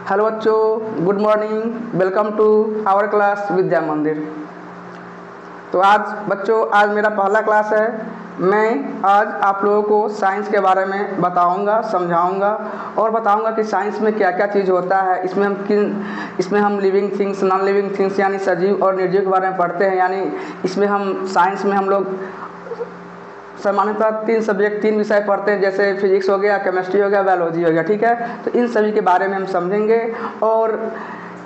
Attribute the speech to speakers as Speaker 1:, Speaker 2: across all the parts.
Speaker 1: Hello बच्चों, good morning, welcome to our class Vidya Mandir. तो आज मेरा पहला क्लास है। मैं आज आप लोगों को साइंस के बारे में बताऊंगा, समझाऊंगा और बताऊंगा कि साइंस में क्या क्या चीज़ होता है। इसमें हम living things, non living things यानी सजीव और निर्जीव के बारे में पढ़ते हैं। यानी इसमें हम साइंस में हम लोग सामान्यतः तीन विषय पढ़ते हैं, जैसे फिजिक्स हो गया, केमिस्ट्री हो गया, बायोलॉजी हो गया। ठीक है, तो इन सभी के बारे में हम समझेंगे और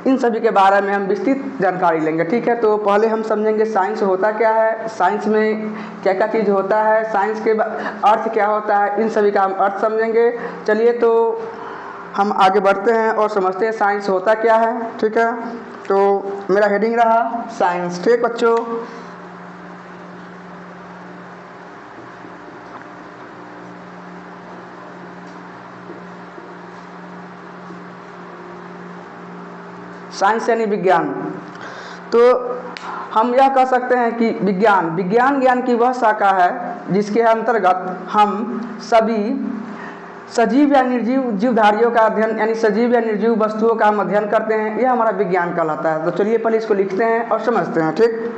Speaker 1: इन सभी के बारे में हम विस्तृत जानकारी लेंगे। ठीक है, तो पहले हम समझेंगे साइंस होता क्या है, साइंस में क्या क्या चीज़ होता है, साइंस के अर्थ क्या होता है, इन सभी का हम अर्थ समझेंगे। चलिए तो हम आगे बढ़ते हैं और समझते हैं साइंस होता क्या है। ठीक है, तो मेरा हेडिंग रहा साइंस। ठीक बच्चों, साइंस यानी विज्ञान। तो हम यह कह सकते हैं कि विज्ञान ज्ञान की वह शाखा है जिसके अंतर्गत हम सभी सजीव या निर्जीव जीवधारियों का अध्ययन यानी सजीव या निर्जीव वस्तुओं का हम अध्ययन करते हैं। यह हमारा विज्ञान कहलाता है। तो चलिए पहले इसको लिखते हैं और समझते हैं। ठीक,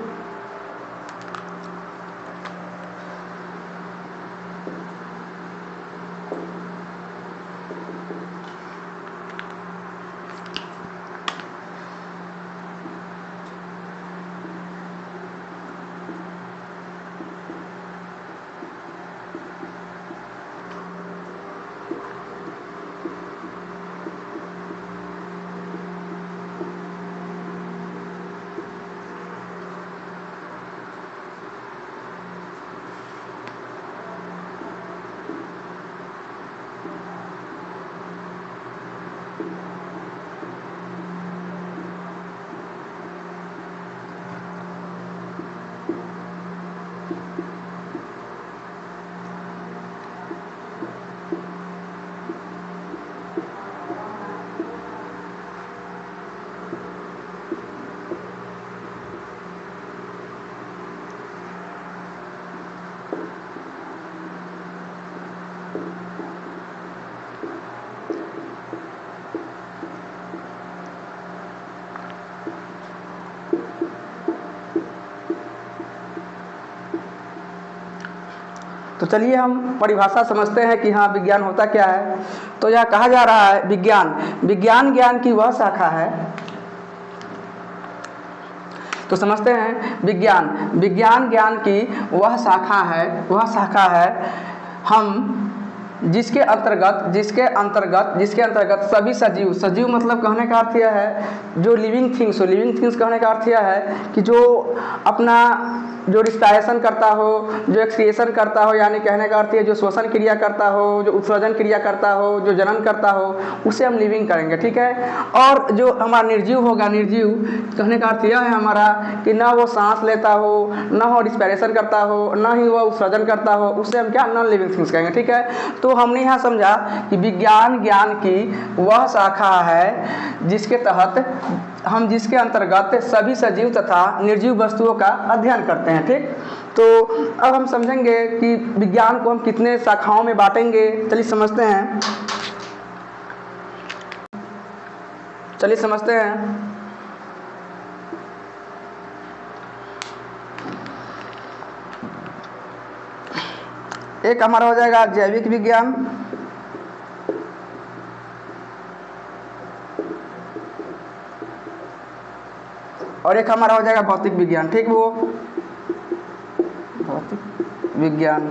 Speaker 1: तो चलिए हम परिभाषा समझते हैं कि हाँ विज्ञान होता क्या है। तो यह कहा जा रहा है विज्ञान ज्ञान की वह शाखा है। तो समझते हैं विज्ञान ज्ञान की वह शाखा है हम जिसके अंतर्गत सभी सजीव मतलब कहने का अर्थ यह है जो लिविंग थिंग्स कहने का अर्थ यह है कि जो अपना जो रिस्पायरेशन करता हो, जो एक्सक्रिएशन करता हो, यानी कहने का अर्थ है जो श्वसन क्रिया करता हो, जो उत्सर्जन क्रिया करता हो, जो जनन करता हो, उसे हम लिविंग करेंगे। ठीक है, और जो हमारा निर्जीव होगा, निर्जीव कहने का अर्थ यह है हमारा कि ना वो सांस लेता हो, ना वो रिस्पायरेशन करता हो, ना ही वह उत्सर्जन करता हो, उसे हम क्या नॉन लिविंग थिंग्स कहेंगे। ठीक है, तो हमने यहाँ समझा कि विज्ञान ज्ञान की वह शाखा है जिसके अंतर्गत सभी सजीव तथा निर्जीव वस्तुओं का अध्ययन करते हैं। ठीक, तो अब हम समझेंगे कि विज्ञान को हम कितने शाखाओं में बांटेंगे। चलिए समझते हैं। एक हमारा हो जाएगा जैविक विज्ञान, और एक हमारा हो जाएगा भौतिक विज्ञान। ठीक, वो भौतिक विज्ञान।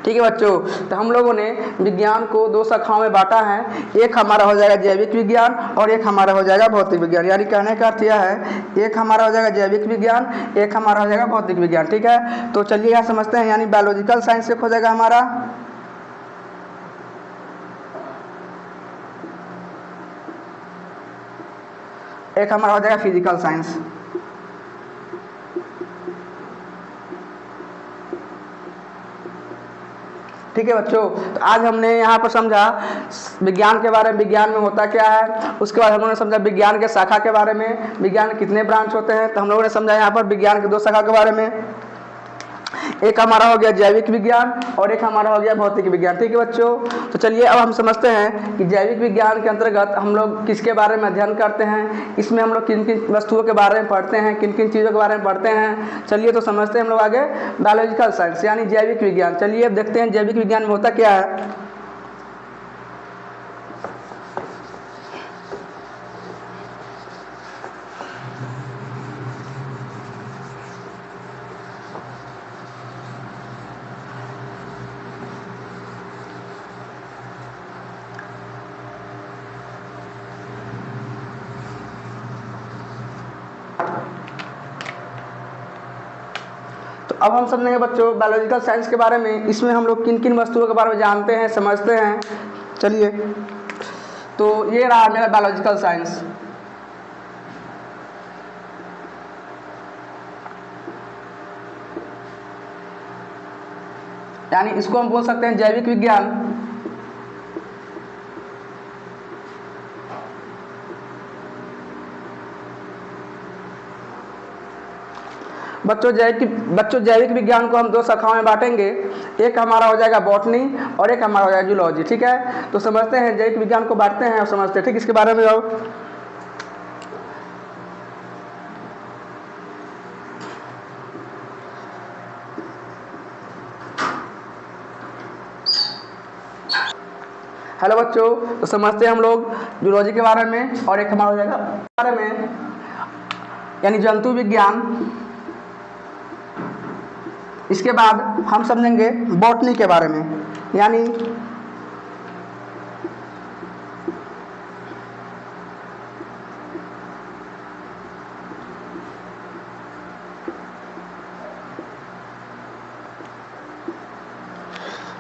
Speaker 1: ठीक है बच्चों, तो हम लोगों ने विज्ञान को दो शाखाओं में बांटा है। एक हमारा हो जाएगा जैविक विज्ञान और एक हमारा हो जाएगा भौतिक विज्ञान। यानी कहने का अर्थ यह है एक हमारा हो जाएगा जैविक विज्ञान, एक हमारा हो जाएगा भौतिक विज्ञान। ठीक है, तो चलिए यहाँ समझते हैं। यानी बायोलॉजिकल साइंस एक हो जाएगा हमारा, एक हमारा हो जाएगा फिजिकल साइंस। ठीक है बच्चों, तो आज हमने यहाँ पर समझा विज्ञान के बारे में, विज्ञान में होता क्या है। उसके बाद हम लोगों ने समझा विज्ञान के शाखा के बारे में, विज्ञान के कितने ब्रांच होते हैं। तो हम लोगों ने समझा यहाँ पर विज्ञान के दो शाखा के बारे में। एक हमारा हो गया जैविक विज्ञान और एक हमारा हो गया भौतिक विज्ञान। ठीक है बच्चों, तो चलिए अब हम समझते हैं कि जैविक विज्ञान के अंतर्गत हम लोग किसके बारे में अध्ययन करते हैं, इसमें हम लोग किन किन वस्तुओं के बारे में पढ़ते हैं, किन किन चीज़ों के बारे में पढ़ते हैं। चलिए तो समझते हैं हम लोग आगे बायोलॉजिकल साइंस यानी जैविक विज्ञान। चलिए अब देखते हैं जैविक विज्ञान में होता क्या है। अब हम समझेंगे बच्चों बायोलॉजिकल साइंस के बारे में। इसमें हम लोग किन किन वस्तुओं के बारे में जानते हैं, समझते हैं। चलिए तो ये रहा मेरा बायोलॉजिकल साइंस। यानी इसको हम बोल सकते हैं जैविक विज्ञान। बच्चों जैविक विज्ञान को हम दो शाखाओं में बांटेंगे। एक हमारा हो जाएगा बॉटनी और एक हमारा हो जाएगा जूलॉजी। ठीक है, तो समझते हैं जैविक विज्ञान को बांटते हैं और समझते हैं। ठीक, इसके बारे में आओ। हेलो बच्चों, तो समझते हैं हम लोग जूलॉजी के बारे में और एक हमारा हो जाएगा बारे में यानी जंतु विज्ञान। इसके बाद हम समझेंगे बॉटनी के बारे में यानी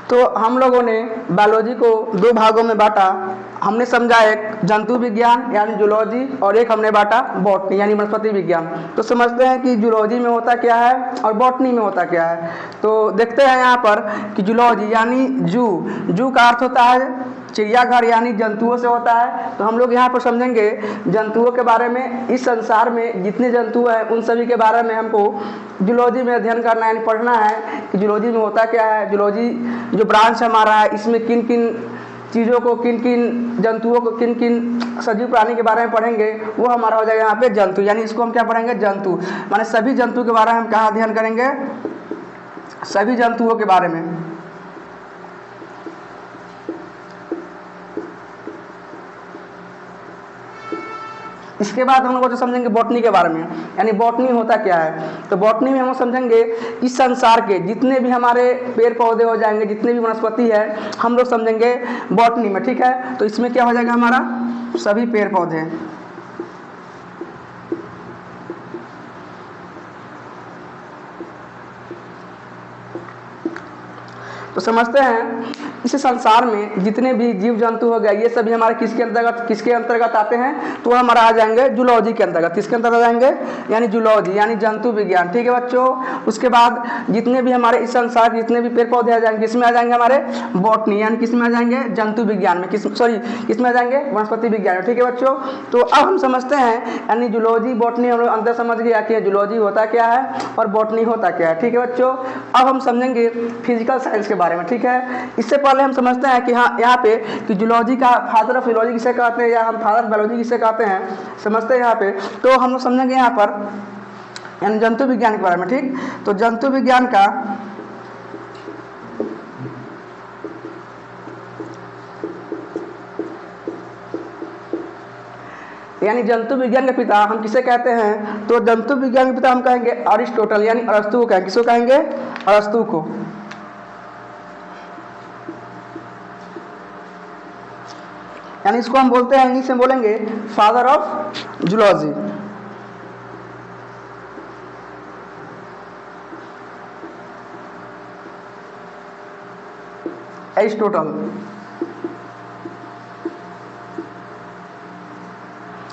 Speaker 1: तो हम लोगों ने बायोलॉजी को दो भागों में बांटा। हमने समझा एक जंतु विज्ञान यानी जूलॉजी और एक हमने बांटा बॉटनी यानी वनस्पति विज्ञान। तो समझते हैं कि जूलॉजी में होता क्या है और बॉटनी में होता क्या है। तो देखते हैं यहाँ पर कि जूलॉजी यानी जू का अर्थ होता है चिड़ियाघर यानी जंतुओं से होता है। तो हम लोग यहाँ पर समझेंगे जंतुओं के बारे में। इस संसार में जितने जंतु हैं उन सभी के बारे में हमको जूलॉजी में अध्ययन करना है यानी पढ़ना है कि जूलॉजी में होता क्या है। जूलॉजी जो ब्रांच हमारा है इसमें किन किन चीज़ों को, किन किन जंतुओं को, किन किन सजीव प्राणी के बारे में पढ़ेंगे, वो हमारा हो जाएगा यहाँ पे जंतु। यानी इसको हम क्या पढ़ेंगे जंतु, माने सभी जंतु के बारे में हम कहाँ अध्ययन करेंगे, सभी जंतुओं के बारे में। इसके बाद हम लोग जो समझेंगे बॉटनी के बारे में यानी बॉटनी होता क्या है। तो बॉटनी में हम समझेंगे इस संसार के जितने भी हमारे पेड़ पौधे हो जाएंगे, जितने भी वनस्पति है, हम लोग समझेंगे बॉटनी में। ठीक है, तो इसमें क्या हो जाएगा हमारा सभी पेड़ पौधे। तो समझते हैं इस संसार में जितने भी जीव जंतु हो गए ये सभी हमारे किसके अंतर्गत आते हैं, तो हमारा आ जाएंगे जूलॉजी के अंतर्गत। किसके अंतर्गत आ जाएंगे यानी जूलॉजी यानी जंतु विज्ञान। ठीक है बच्चों, उसके बाद जितने भी हमारे इस संसार जितने भी पेड़ पौधे आ जाएंगे किसमें आ जाएंगे हमारे बॉटनी यानी किसमें आ जाएंगे जंतु विज्ञान में, किसमें आ जाएंगे वनस्पति विज्ञान में। ठीक है बच्चों, तो अब हम समझते हैं यानी जूलॉजी बॉटनी हम लोग अंदर समझ गया कि जूलॉजी होता क्या है और बॉटनी होता क्या है। ठीक है बच्चों, अब हम समझेंगे फिजिकल साइंस के बारे में। ठीक है, इससे पहले हम समझते हैं कि हाँ यहाँ पे कि जूलॉजी का फादर ऑफ जूलॉजी किसे कहते हैं या हम फादर ऑफ बायोलॉजी किसे कहते हैं समझते हैं यहाँ पे। तो हम लोग समझेंगे यहाँ पर यानी जंतु विज्ञान के बारे में। ठीक, तो जंतु विज्ञान का यानी जंतु विज्ञान के पिता हम किसे कहते हैं, तो जंतु विज्ञान के पिता हम कहेंगे अरिस्टोटल यानी अरस्तु को कहेंगे। किसको कहेंगे, अरस्तु को। यानी इसको हम बोलते हैं इंग्लिश में बोलेंगे फादर ऑफ जूलॉजी। एरिस्टोटल।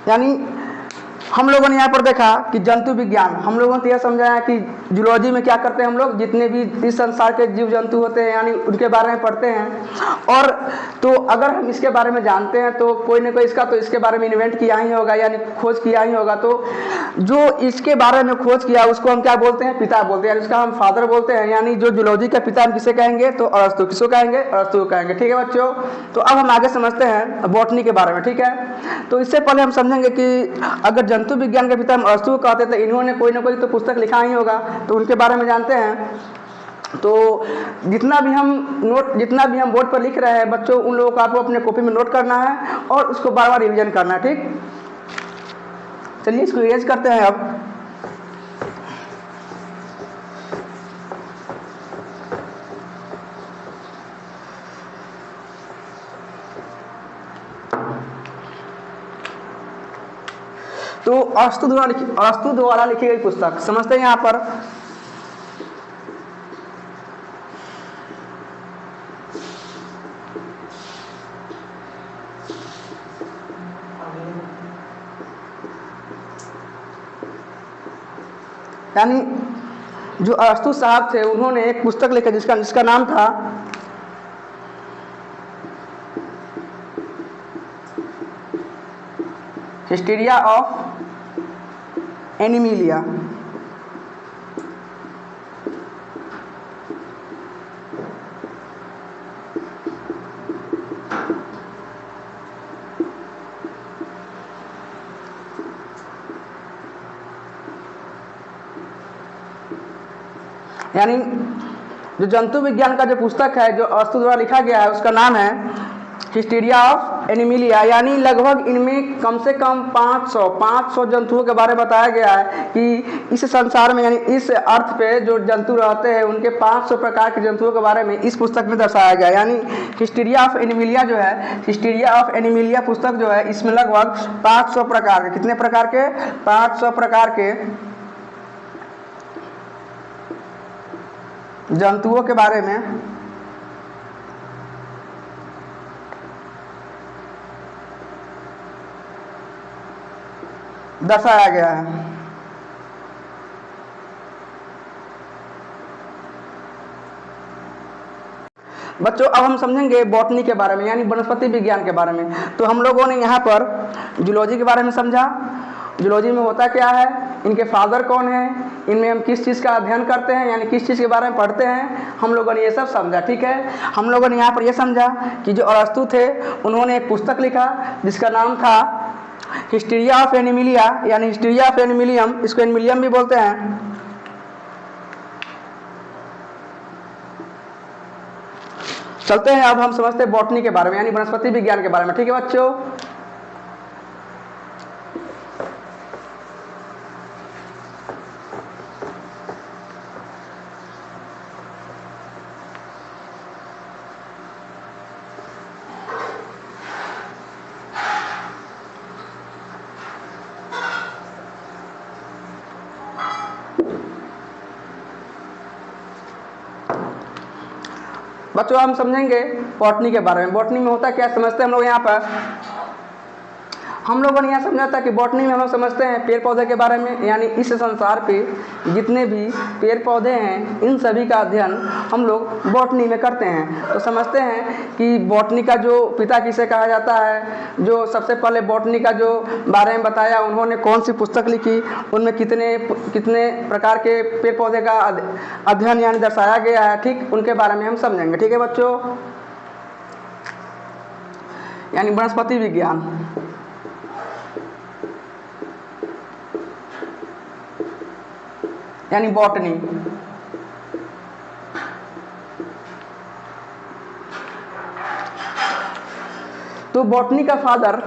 Speaker 1: यानी हम लोगों ने यहाँ पर देखा कि जंतु विज्ञान हम लोगों ने यह समझाया कि जूलॉजी में क्या करते हैं हम लोग जितने भी इस संसार के जीव जंतु होते हैं यानी उनके बारे में पढ़ते हैं। और तो अगर हम इसके बारे में जानते हैं तो कोई ना कोई इसका तो इसके बारे में इन्वेंट किया ही होगा यानी खोज किया ही होगा। तो जो इसके बारे में खोज किया उसको हम क्या बोलते हैं, पिता बोलते हैं, इसका हम फादर बोलते हैं। यानी जो जूलॉजी का पिता हम किसे कहेंगे, तो अरस्तु। किसको कहेंगे, अरस्तु को कहेंगे। ठीक है बच्चों, तो अब हम आगे समझते हैं बॉटनी के बारे में। ठीक है, तो इससे पहले हम समझेंगे कि अगर जंतु विज्ञान के पिता हम अरस्तु को कहते तो इन्होंने कोई ना कोई तो पुस्तक लिखा ही होगा, तो उनके बारे में जानते हैं। तो जितना भी हम बोर्ड पर लिख रहे हैं बच्चों, उन लोगों को आपको अपने कॉपी में नोट करना है और उसको बार बार रिवीजन करना है। ठीक, चलिए इसको इरेज करते हैं अब। तो अरस्तु द्वारा लिखी गई पुस्तक समझते हैं यहाँ पर। यानी जो अरस्तु साहब थे उन्होंने एक पुस्तक लिखा जिसका नाम था हिस्टीरिया ऑफ एनिमिलिया। यानी जो जंतु विज्ञान का जो पुस्तक है जो अरस्तु द्वारा लिखा गया है उसका नाम है हिस्टीरिया ऑफ एनिमिलिया। यानी लगभग इनमें कम से कम 500 जंतुओं के बारे में बताया गया है कि इस संसार में यानी इस अर्थ पे जो जंतु रहते हैं उनके 500 प्रकार के जंतुओं के बारे में इस पुस्तक में दर्शाया गया। यानी हिस्टीरिया ऑफ एनिमिलिया जो है, हिस्टीरिया ऑफ एनिमिलिया पुस्तक जो है, इसमें लगभग 500 प्रकार के, कितने प्रकार के, 500 प्रकार के जंतुओं के बारे में दर्शाया गया है। बच्चों अब हम समझेंगे बॉटनी के बारे में यानी वनस्पति विज्ञान के बारे में। तो हम लोगों ने यहाँ पर जूलॉजी के बारे में समझा, जूलॉजी में होता क्या है, इनके फादर कौन है, इनमें हम किस चीज़ का अध्ययन करते हैं यानी किस चीज़ के बारे में पढ़ते हैं, हम लोगों ने ये सब समझा। ठीक है, हम लोगों ने यहाँ पर ये समझा कि जो अरस्तु थे उन्होंने एक पुस्तक लिखा जिसका नाम था हिस्टीरिया ऑफ एनिमिलिया यानी हिस्टीरिया ऑफ एनिमिलियम, इसको एनिमिलियम भी बोलते हैं। चलते हैं अब हम समझते हैं बॉटनी के बारे में यानी वनस्पति विज्ञान के बारे में। ठीक है बच्चों, बच्चों हम समझेंगे बॉटनी के बारे में। बॉटनी में होता क्या समझते हैं हम लोग यहाँ पर। हम लोगों ने यहाँ समझा था कि बॉटनी में हम लोग समझते हैं पेड़ पौधे के बारे में यानी इस संसार पे जितने भी पेड़ पौधे हैं इन सभी का अध्ययन हम लोग बॉटनी में करते हैं। तो समझते हैं कि बॉटनी का जो पिता किसे कहा जाता है, जो सबसे पहले बॉटनी का जो बारे में बताया उन्होंने कौन सी पुस्तक लिखी, उनमें कितने प्रकार के पेड़ पौधे का अध्ययन यानी दर्शाया गया है। ठीक, उनके बारे में हम समझेंगे। ठीक है बच्चों, यानी वनस्पति विज्ञान। यानी बॉटनी। तो बॉटनी का फादर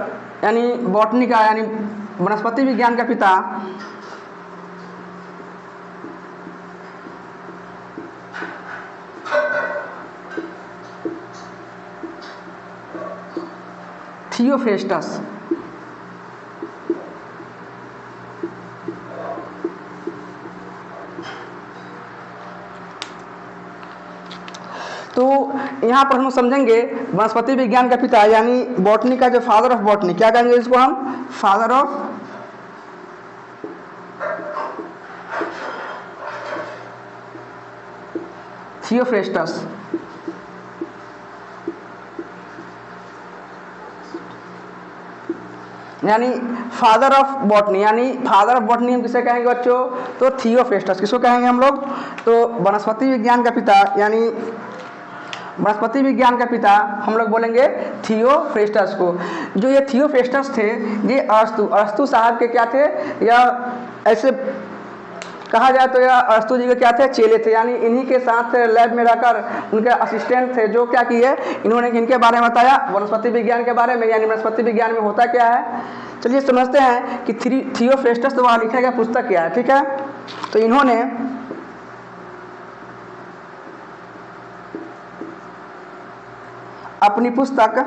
Speaker 1: यानी वनस्पति विज्ञान का पिता थियोफ्रेस्टस। तो यहाँ पर हम समझेंगे वनस्पति विज्ञान का पिता यानी बॉटनी का जो फादर ऑफ बॉटनी, क्या कहेंगे इसको हम, फादर ऑफ थियोफ्रेस्टस। यानी फादर ऑफ बॉटनी, यानी फादर ऑफ बॉटनी हम किसे कहेंगे बच्चों? तो थियोफ्रेस्टस। किसको कहेंगे हम लोग? तो वनस्पति विज्ञान का पिता, यानी वनस्पति विज्ञान का पिता हम लोग बोलेंगे थियोफ्रेस्टस को। जो ये थियोफ्रेस्टस थे, ये अरस्तु साहब के क्या थे, या ऐसे कहा जाए तो यह अरस्तु जी के क्या थे? चेले थे। यानी इन्हीं के साथ लैब में रहकर उनके असिस्टेंट थे, जो क्या किए, इन्होंने इनके बारे में बताया वनस्पति विज्ञान के बारे में, यानी वनस्पति विज्ञान में होता क्या है। चलिए समझते हैं कि थियोफ्रेस्टस द्वारा लिखा गया पुस्तक क्या है। ठीक है, तो इन्होंने अपनी पुस्तक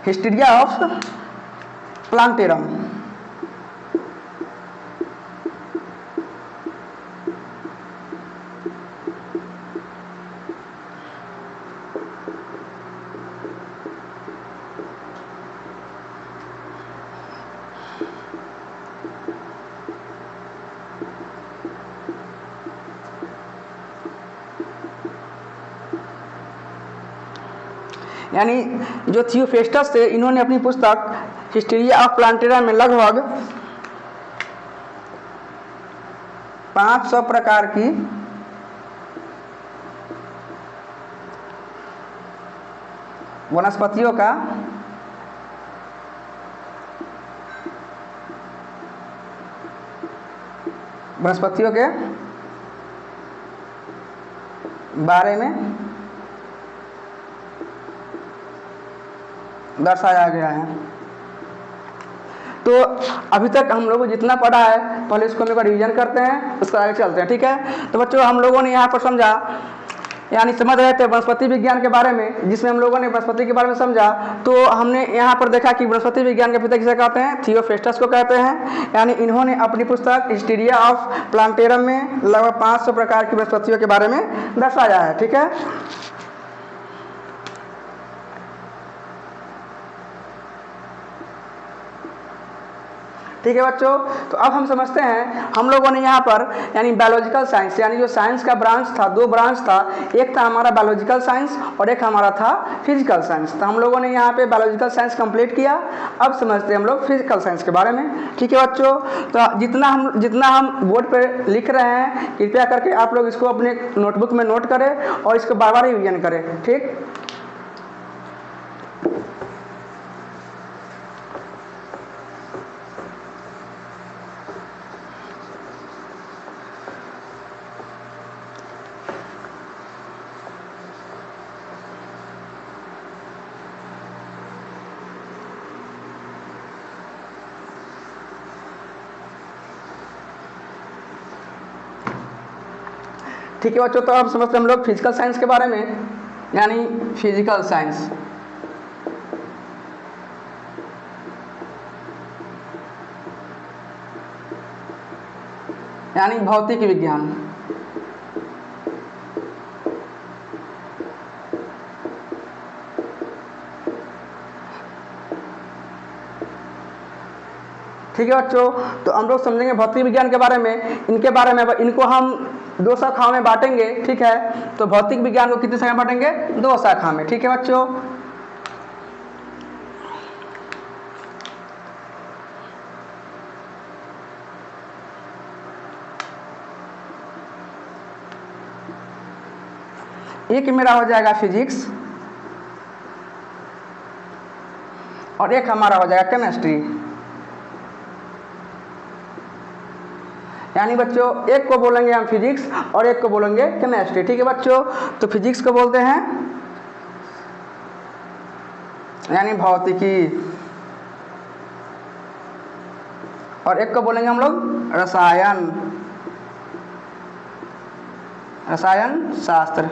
Speaker 1: हिस्टीरिया ऑफ प्लांटेरम, यानी जो थियोफ्रेस्टस थे, इन्होंने अपनी पुस्तक हिस्टीरिया ऑफ प्लांटेरम में लगभग 500 प्रकार की वनस्पतियों का वनस्पतियों के बारे में दर्शाया गया है। तो अभी तक हम लोगों को जितना पढ़ा है, पहले इसको हम लोग रिवीजन करते हैं, उसके आगे चलते हैं। ठीक है, तो बच्चों हम लोगों ने यहाँ पर समझा, यानी समझ रहे थे वनस्पति विज्ञान के बारे में, जिसमें हम लोगों ने वनस्पति के बारे में समझा। तो हमने यहाँ पर देखा कि वनस्पति विज्ञान के पिता किसे कहते हैं? थियोफ्रेस्टस को कहते हैं। यानी इन्होंने अपनी पुस्तक हिस्टीरिया ऑफ प्लांटेरम में लगभग 500 प्रकार की वनस्पतियों के बारे में दर्शाया है। ठीक है, ठीक है बच्चों, तो अब हम समझते हैं, हम लोगों ने यहाँ पर यानी बायोलॉजिकल साइंस, यानी जो साइंस का ब्रांच था, 2 ब्रांच था, एक था हमारा बायोलॉजिकल साइंस और एक हमारा था फिजिकल साइंस। तो हम लोगों ने यहाँ पे बायोलॉजिकल साइंस कंप्लीट किया। अब समझते हैं हम लोग फिजिकल साइंस के बारे में। ठीक है बच्चों, तो जितना हम बोर्ड पर लिख रहे हैं, कृपया करके आप लोग इसको अपने नोटबुक में नोट करें और इसको बार बार रिवीजन करें। ठीक, ठीक है बच्चों, तो अब समझते हैं हम लोग फिजिकल साइंस के बारे में, यानी फिजिकल साइंस। यानी भौतिक विज्ञान। ठीक है बच्चों, तो हम लोग समझेंगे भौतिक विज्ञान के बारे में। इनके बारे में इनको हम 2 शाखाओं में बांटेंगे। ठीक है, तो भौतिक विज्ञान को कितनी शाखा में बांटेंगे? 2 शाखा में। ठीक है बच्चों, एक मेरा हो जाएगा फिजिक्स और एक हमारा हो जाएगा केमिस्ट्री। यानी बच्चों एक को बोलेंगे हम फिजिक्स और एक को बोलेंगे केमिस्ट्री। ठीक है बच्चों, तो फिजिक्स को बोलते हैं यानी भौतिकी, और एक को बोलेंगे हम लोग रसायन शास्त्र।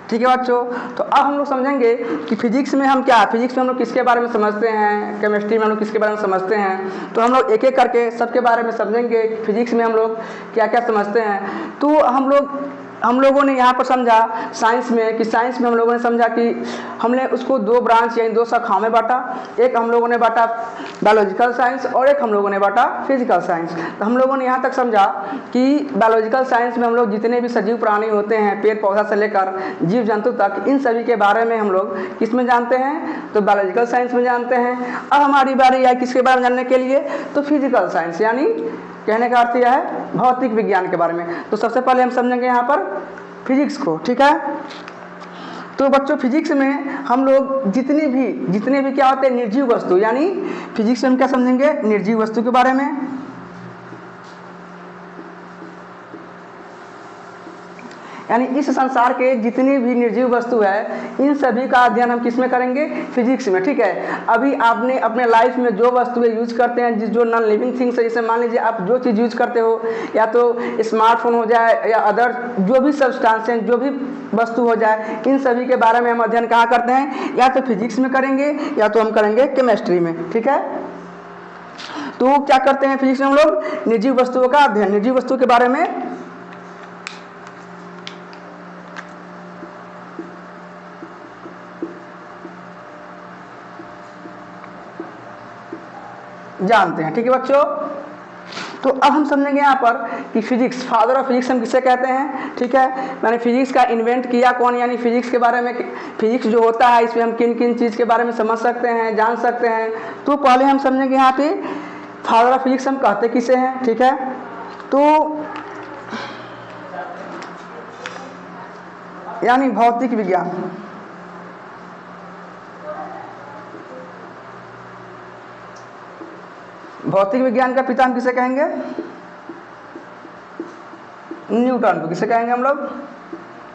Speaker 1: ठीक है बच्चों, तो अब हम लोग समझेंगे कि फिजिक्स में हम क्या, फिजिक्स में हम लोग किसके बारे में समझते हैं, केमिस्ट्री में हम लोग किसके बारे में समझते हैं। तो हम लोग एक एक करके सबके बारे में समझेंगे कि फिजिक्स में हम लोग क्या क्या समझते हैं। तो हम लोग हम लोगों ने यहाँ पर समझा साइंस में हम लोगों ने समझा कि हमने उसको दो ब्रांच यानी दो शाखाओं में बांटा। एक हम लोगों ने बांटा बायोलॉजिकल साइंस और एक हम लोगों ने बांटा फिजिकल साइंस। तो हम लोगों ने यहाँ तक समझा कि बायोलॉजिकल साइंस में हम लोग जितने भी सजीव प्राणी होते हैं, पेड़ पौधा से लेकर जीव जंतु तक, इन सभी के बारे में हम लोग किस में जानते हैं, तो बायोलॉजिकल साइंस में जानते हैं। अब हमारी बारी आई किसके बारे में जानने के लिए, तो फिजिकल साइंस यानी कहने का अर्थ यह है भौतिक विज्ञान के बारे में। तो सबसे पहले हम समझेंगे यहाँ पर फिजिक्स को, ठीक है। तो बच्चों फिजिक्स में हम लोग जितने भी क्या होते हैं निर्जीव वस्तु, यानी फिजिक्स में हम क्या समझेंगे निर्जीव वस्तु के बारे में। यानी इस संसार के जितनी भी निर्जीव वस्तु है इन सभी का अध्ययन हम किस में करेंगे, फिजिक्स में, ठीक है। अभी आपने अपने लाइफ में जो वस्तुएं यूज करते हैं, जो नॉन लिविंग थिंग्स है, जैसे मान लीजिए आप जो चीज़ यूज करते हो, या तो स्मार्टफोन हो जाए या अदर जो भी सब्सटेंस हैं, जो भी वस्तु हो जाए, इन सभी के बारे में हम अध्ययन कहाँ करते हैं, या तो फिजिक्स में करेंगे या तो हम करेंगे केमिस्ट्री में, ठीक है। तो क्या करते हैं फिजिक्स में हम लोग, निर्जीव वस्तुओं का अध्ययन, निर्जीव वस्तु के बारे में जानते हैं, ठीक है बच्चों। तो अब हम समझेंगे यहाँ पर कि फिजिक्स, फादर ऑफ फिजिक्स हम किसे कहते हैं, ठीक है। मैंने फिजिक्स का इन्वेंट किया कौन, यानी फिजिक्स के बारे में, फिजिक्स जो होता है इसमें हम किन किन चीज़ के बारे में समझ सकते हैं, जान सकते हैं। तो पहले हम समझेंगे यहाँ पे फादर ऑफ फिजिक्स हम कहते किसे हैं, ठीक है। तो यानी भौतिक विज्ञान, भौतिक विज्ञान का पिता हम किसे कहेंगे, न्यूटन को किसे कहेंगे हम लोग,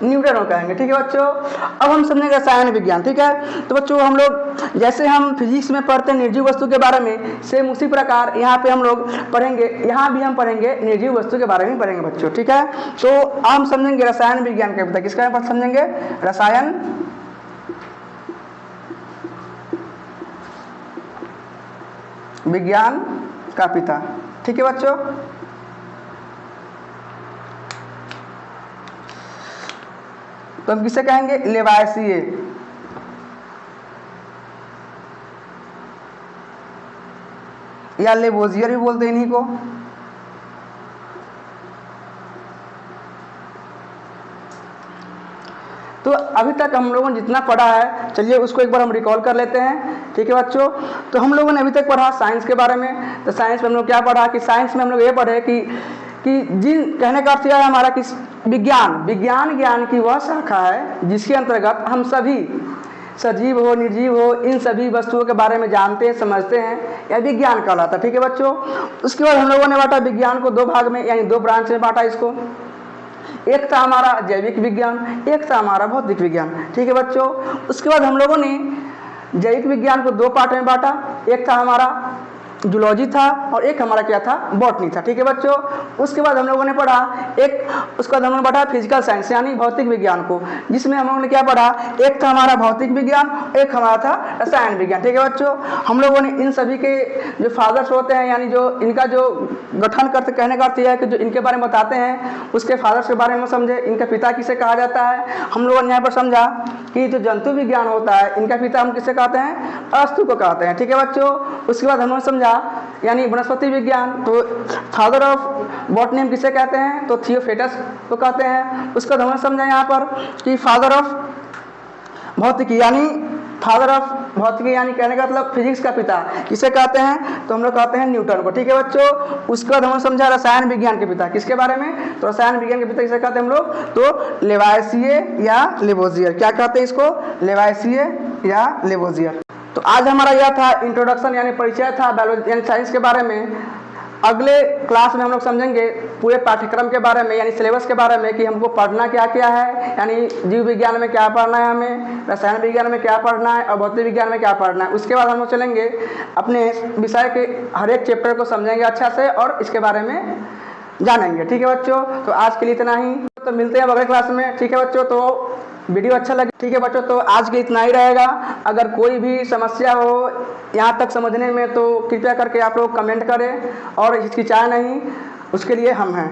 Speaker 1: न्यूटन को कहेंगे, ठीक है बच्चों। अब हम समझेंगे रसायन विज्ञान, ठीक है। तो बच्चों हम लोग जैसे हम फिजिक्स में पढ़ते हैं निर्जीव वस्तु के बारे में, सेम उसी प्रकार यहाँ पे हम लोग पढ़ेंगे, यहाँ भी हम पढ़ेंगे निर्जीव वस्तु के बारे में पढ़ेंगे बच्चों, ठीक है। तो अब हम समझेंगे रसायन विज्ञान का पिता किसका समझेंगे, रसायन विज्ञान का पिता, ठीक है बच्चों। तो हम किसे कहेंगे, लेवाइसिए, या लेवोजियर भी बोलते हैं इन्हीं को। तो अभी तक हम लोगों ने जितना पढ़ा है, चलिए उसको एक बार हम रिकॉल कर लेते हैं, ठीक है बच्चों। तो हम लोगों ने अभी तक पढ़ा साइंस के बारे में। तो साइंस में हम लोग क्या पढ़ा कि साइंस में हम लोग ये पढ़े कि जिन कहने का अर्थ यह है हमारा कि विज्ञान ज्ञान की वह शाखा है जिसके अंतर्गत हम सभी सजीव हो निर्जीव हो इन सभी वस्तुओं के बारे में जानते हैं, समझते हैं, या विज्ञान कहलाता, ठीक है बच्चों। उसके बाद हम लोगों ने बांटा विज्ञान को दो भाग में, यानी दो ब्रांच में बांटा इसको। एक था हमारा जैविक विज्ञान, एक था हमारा भौतिक विज्ञान, ठीक है बच्चों। उसके बाद हम लोगों ने जैविक विज्ञान को दो पार्ट में बांटा, एक था हमारा जूलॉजी था और एक हमारा क्या था, बॉटनी था, ठीक है बच्चों। उसके बाद हम लोगों ने पढ़ा उसके बाद हम लोगों ने पढ़ा फिजिकल साइंस यानी भौतिक विज्ञान को, जिसमें हम लोगों ने क्या पढ़ा, एक था हमारा भौतिक विज्ञान, एक हमारा था रसायन विज्ञान, ठीक है बच्चों। हम लोगों ने इन सभी के जो फादर्स होते हैं, यानी जो इनका जो गठन करते, कहने का अर्थ यह है कि जो इनके बारे में बताते हैं उसके फादर्स के बारे में समझे, इनका पिता किसे कहा जाता है। हम लोगों ने यहाँ पर समझा कि जो जंतु विज्ञान होता है इनका पिता हम किसे कहते हैं, अरस्तु को कहते हैं, ठीक है बच्चों। उसके बाद हमने समझा यानी वनस्पति विज्ञान, तो फादर ऑफ बॉटनी हम किसे कहते हैं, तो थियोफ्रेटस को कहते हैं। उसका हमने समझा यहाँ पर कि फादर ऑफ भौतिकी यानी यानी कहने का मतलब फिजिक्स का पिता किसे कहते हैं, तो हम लोग कहते हैं न्यूटन को, ठीक है बच्चों। उसके बाद हमने समझा रसायन विज्ञान के पिता किसके बारे में, तो रसायन विज्ञान के पिता किसे कहते हैं हम लोग, तो लेवाइसिए या लेवोजियर, क्या कहते हैं इसको, लेवाइसिए या लेवोजियर। तो आज हमारा यह था इंट्रोडक्शन यानी परिचय था बायोलॉजी यानी साइंस के बारे में। अगले क्लास में हम लोग समझेंगे पूरे पाठ्यक्रम के बारे में यानी सिलेबस के बारे में कि हमको पढ़ना क्या क्या है, यानी जीव विज्ञान में क्या पढ़ना है, हमें रसायन विज्ञान में क्या पढ़ना है और भौतिक विज्ञान में क्या पढ़ना है। उसके बाद हम लोग चलेंगे अपने विषय के हर एक चैप्टर को समझेंगे अच्छा से और इसके बारे में जानेंगे, ठीक है बच्चों। तो आज के लिए इतना ही, तो मिलते हैं अगले क्लास में, ठीक है बच्चों। तो वीडियो अच्छा लगे, ठीक है बच्चों, तो आज के इतना ही रहेगा। अगर कोई भी समस्या हो यहाँ तक समझने में तो कृपया करके आप लोग कमेंट करें और हिचकिचाएं नहीं, उसके लिए हम हैं।